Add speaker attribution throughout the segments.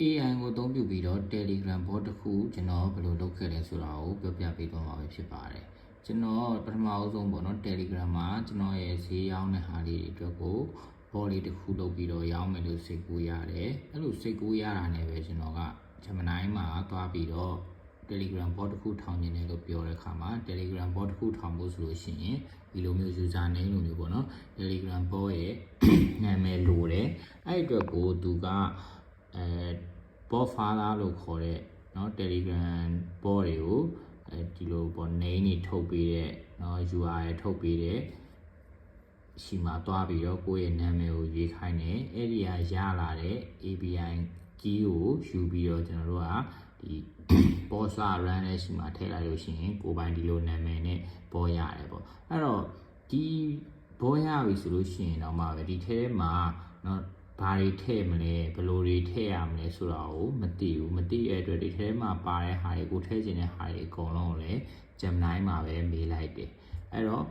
Speaker 1: AI ကိုအသုံးပြုပြီးတော့ Telegram bot တစ်ခုကျွန်တော်ဘယ်လိုလုပ်ခဲ့လဲဆိုတာကိုပြောပြပေးသွားမှာဖြစ်ပါတယ်ကျွန်တော်ပထမအဆုံးပေါ့နော် Telegram မှာကျွန်တော်ရဲ့ဈေးရောင်းတဲ့ဟာလေးတွေအတွက်ကို bot လေးတစ်ခုလုပ်ပြီးတော့ရောင်းမယ်လို့စိတ်ကူးရတယ်အဲ့လိုစိတ်ကူးရတာနဲ့ပဲကျွန်တော်က Gemini မှာသွားပြီးတော့ Telegram bot တစ်ခုထောင်နေတယ်လို့ပြောတဲ့အခါမှာ Telegram bot တစ်ခုထောင်ဖို့ဆိုလို့ရှိရင်ဒီလိုမျိုး user name လိုမျိုးပေါ့နော် Telegram bot ရဲ့နာမည်လိုတယ်အဲ့အတွက်ကိုသူကbot father လို့ခေါ်တဲ့เนาะ Telegram bot တွေကိုဒီလိုပေါ့ name တွေထုတ်ပေးတဲ့เนาะ URL ထုတ်ပေးတဲ့ရှိမှသွားပြီးတော့ကိုယ့်ရဲ့နာမည်ကိုရေးခိုင်းတယ်အဲ့ဒီရလာတဲ့ API ကြီးကိုယူပြီးတော့ကျွန်တော်တို့ကဒီ bot run နဲ့ရှိမှထည့်လိုက်လို့ရှိရင်ကိုယ်ပိုင်ဒီလိုနာမည်နဲ့ bot ရတယ်ပေါ့အဲ့တော့ဒီ bot ရပြီဆိုလို့ရှိရင်တော့မှပဲဒီထဲမှာเนาะဘာတွေထည့်မလဲဘယ်လိုတွေထည့်ရမလဲဆိုတာကိုမသိဘူးမသိတဲ့အတွက်ဒီထဲမှာပါတဲ့ဟာတွေကိုထည့်ခြင်းတဲ့ဟာတွေအကုန်လုံးကိုလည်း Gemini မှာပဲမေးလိုက်တယ်အဲ့တော့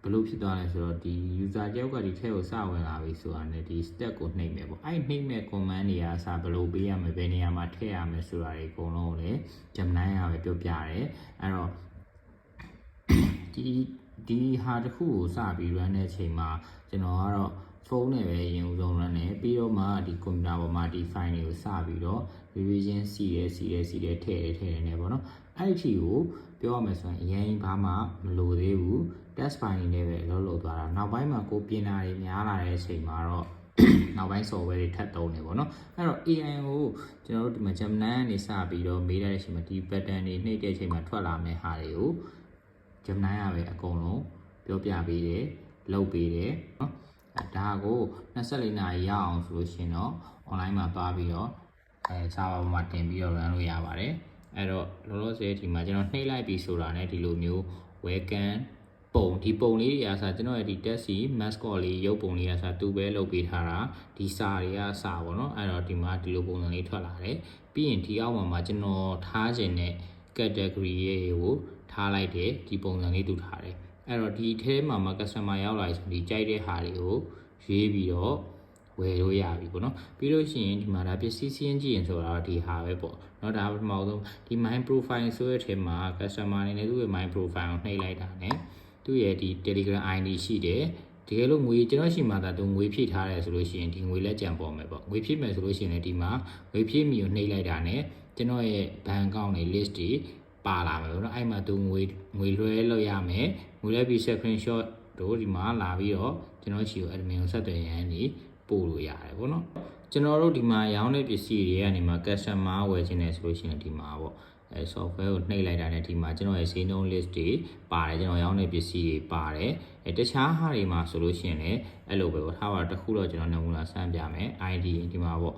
Speaker 1: ဘယ်လိုဖြစ်သွားလဲဆိုတော့ဒီ user တယောက်ကဒီထဲကိုစဝင်လာပြီဆိုတာနဲ့ဒီ step ကိုနှိပ်မယ်ပေါ့အဲ့နှိပ်မဲ့ command တွေကအစားဘယ်လိုပေးရမလဲဘယ်နေရာမှာထည့်ရမလဲဆိုတာတွေအကုန်လုံးကိုလည်း Gemini ကပဲပြောပြတယ်အဲ့တော့ဒီဟာတစ်ခုကိုစပြီး run တဲ့အချိန်မှာကျွန်တော်ကတော့ဖုန်းနဲ့ပဲရင်ဦးဆုံး run တယ်ပြီးတော့မှဒီကွန်ပျူတာပေါ်မှာဒီ file တွေကိုစပြီးတော့ revision စီးတယ်ထည့်နေပေါ့နော်အဲ့ဒီကိုပြောရမယ်ဆိုရင်အရင်ဘာမှမလိုသေးဘူး test file တွေနဲ့ပဲလုပ်သွားတာနောက်ပိုင်းမှာကိုပြင်တာတွေများလာတဲ့အချိန်မှာတော့နောက်ပိုင်း software တွေထပ်သုံးနေပေါ့နော်အဲ့တော့ AI ကိုကျွန်တော်တို့ဒီမှာ Gemini ကနေစပြီးတော့မေးတဲ့အချိန်မှာဒီ pattern တွေနှိပ်တဲ့အချိန်မှာထွက်လာမယ့်ဟာတွေကို Gemini ကပဲအကုန်လုံးပြောပြပေးတယ်လုပ်ပေးတယ်နော်ဒါကို24နာရီရအောင်ဆိုလို့ရှိရင်တော့ online မှာသွားပြီးတော့server မှာတင်ပြီးတော့ run လို့ရပါတယ်အဲ့တော့လောလောဆယ်ဒီမှာကျွန်တော်နှိပ်လိုက်ပြီဆိုတာနဲ့ဒီလိုမျိုး welcome ဒီပုံလေးတွေအစားကျွန်တော်ရဲ့ဒီ taxi mascot လေးရုပ်ပုံလေးအစားသူပဲလုပ်ပေးထားတာဒီစာတွေကစာပေါ့နော်အဲ့တော့ဒီမှာဒီလိုပုံစံလေးထွက်လာတယ်ပြီးရင်ဒီအောက်မှာကျွန်တော်ထားခြင်းတဲ့ category တွေကိုထားလိုက်တယ်ဒီပုံစံလေးတူထားတယ်အဲ့တော့ဒီထဲမှာ customer ရောက်လာဆိုဒီကြိုက်တဲ့ဟာတွေကိုရွေးပြီးတော့ဝယ်လို့ရပြီပေါ့နော်ပြီးလို့ရှိရင်ဒီမှာဒါပစ္စည်းစီးရင်ကြည့်ရင်ဆိုတာဒီဟာပဲပေါ့เนาะဒါပထမဆုံးဒီ my profile ဆိုတဲ့အထဲမှာ customer အနေနဲ့သူ့ရဲ့ my profile ကိုနှိပ်လိုက်တာ ਨੇ သူ့ရဲ့ဒီ Telegram ID ရှိတယ်တကယ်လို့ငွေကျွန်တော်ရှိမှသာသူငွေဖြည့်ထားတယ်ဆိုလို့ရှိရင်ဒီငွေလက်ကြံပေါ်မယ်ပေါ့ငွေဖြည့်မယ်ဆိုလို့ရှိရင်လည်းဒီမှာငွေဖြည့်မိကိုနှိပ်လိုက်တာ ਨੇ ကျွန်တော်ရဲ့ bank account တွေ list တွေပါလာမယ်ပေါ့နော်အဲ့မှာသူငွေလွှဲလို့ရမယ်ငွေလွှဲပြီး screenshot တို့ဒီမှာလာပြီးတော့ကျွန်တော်ချီကို admin ကိုဆက်သွယ်ရန်ဒီပို့လို့ရတယ်ပေါ့နော်ကျွန်တော်တို့ဒီမှာရောင်းတဲ့ပစ္စည်းတွေကနေမှာ customer ဝယ်ခြင်းတယ်ဆိုလို့ရှိရင်ဒီမှာပေါ့software ကိုနှိပ်လိုက်တာနဲ့ဒီမှာကျွန်တော်ရဲ့ဈေးနှုန်း list တွေပါတယ်ကျွန်တော်ရောင်းတဲ့ပစ္စည်းတွေပါတယ်တခြားဟာတွေမှာဆိုလို့ရှိရင်လည်းအဲ့လိုပဲပေါ့ထားပါတော့တစ်ခုတော့ကျွန်တော်နမူနာစမ်းပြမယ် ID ဒီမှာပေါ့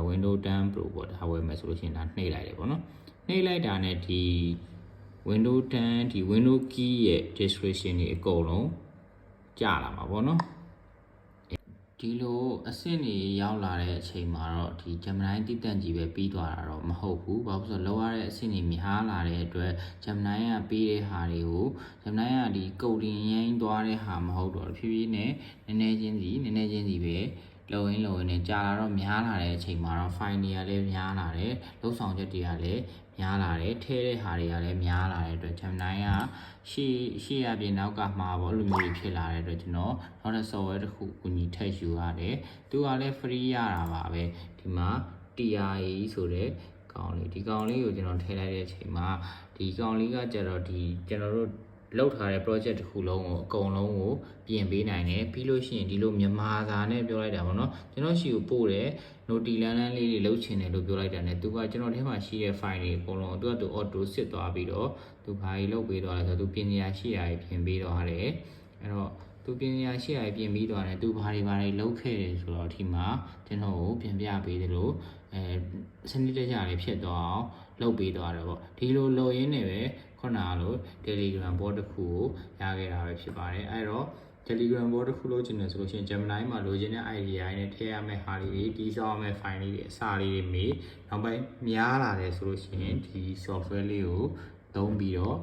Speaker 1: Windows 10 Pro ပေါ့ဒါဝယ်မယ်ဆိုလို့ရှိရင်ဒါနှိပ်လိုက်တယ်ပေါ့နော်နှိပ်လိုက်တာနဲ့ဒီ Windows 10ဒီ Windows key ရဲ့ description တွေအကုန်လုံးကြာလာမှာပေါ့နော်ဒီလိုအဆင့်တွေရောက်လာတဲ့အချိန်မှာတော့ဒီ Gemini တိတန့်ကြီးပဲပြီးသွားတာတော့မဟုတ်ဘူးဘာလို့ဆိုတော့လောက်ရတဲ့အဆင့်တွေများလာတဲ့အတွက် Gemini ကပေးတဲ့ဟာတွေကို Gemini ကဒီ coding ရင်းသွားတဲ့ဟာမဟုတ်တော့ဖြည်းဖြည်းနဲ့နည်းနည်းချင်းစီပဲလုံရင်းနဲ့ကြာလာတော့များလာတဲ့အချိန်မှာတော့ file တွေကလည်းများလာတယ်လုံဆောင်ချက်တွေကလည်းများလာတယ်ထဲတဲ့ဟာတွေကလည်းများလာတဲ့အတွက် Gemini ကရှေ့ရပြင်နောက်ကမှာပေါ့လိုမျိုးဖြစ်လာတဲ့အတွက်ကျွန်တော်နောက်ထပ် software တစ်ခုကူညီထည့်ယူရတယ်သူကလည်း free ရတာပါပဲဒီမှာ TRA ဆိုတဲ့ကောင်လေးဒီကောင်လေးကိုကျွန်တော်ထည့်လိုက်တဲ့အချိန်မှာဒီကောင်လေးကကျတော့ဒီကျွန်တော်တို့လောက်ထားတဲ့ project တစ်ခုလုံးကိုအကုန်လုံးကိုပြင်ပေးနိုင်တယ်ပြီးလို့ရှိရင်ဒီလိုမြန်မာစာနဲ့ပြောလိုက်တာပေါ့နော်ကျွန်တော်ရှိကိုပို့တယ် note လန်းလေးတွေလုပ်ချင်တယ်လို့ပြောလိုက်တာ ਨੇ သူကကျွန်တော်ထဲမှာရှိတဲ့ file တွေအကုန်လုံးသူကသူ auto စစ်သွားပြီးတော့သူဘာကြီးလုပ်ပေးသွားလဲဆိုတော့သူပြင်ညာရှိရာကြီးပြင်ပေးတော့ရတယ်အဲ့တော့သူပြင်ညာရှိရာကြီးပြင်ပြီးသွားတယ်သူဘာတွေလုပ်ခဲ့တယ်ဆိုတော့ဒီမှာကျွန်တော်ကိုပြင်ပြပေးတယ်လို့စနစ်တကျလေးဖြစ်သွားအောင်လုပ်ပေးသွားတယ်ပေါ့ဒီလိုလုပ်ရင်းနဲ့ပဲခုနကလို Telegram bot တစ်ခုကိုရခဲ့တာပဲဖြစ်ပါတယ်အဲ့တော့ Telegram bot တစ်ခုလုပ်ချင်တယ်ဆိုလို့ရှိရင် Gemini မှာလိုချင်တဲ့ idea နဲ့ထည့်ရမယ့်ဟာတွေတီးဆောက်ရမယ့် file လေးတွေအစာလေးတွေမေးနောက်ပိုင်းများလာတယ်ဆိုလို့ရှိရင်ဒီ software လေးကိုသုံးပြီးတော့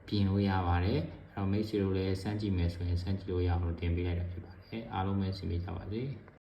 Speaker 1: ပြင်လို့ရပါတယ်အဲ့တော့မိတ်ဆွေတို့လည်းစမ်းကြည့်မယ်ဆိုရင်စမ်းကြည့်လို့ရအောင်တင်ပေးလိုက်တာဖြစ်ပါတယ်အားလုံးပဲစီမံကြပါစေ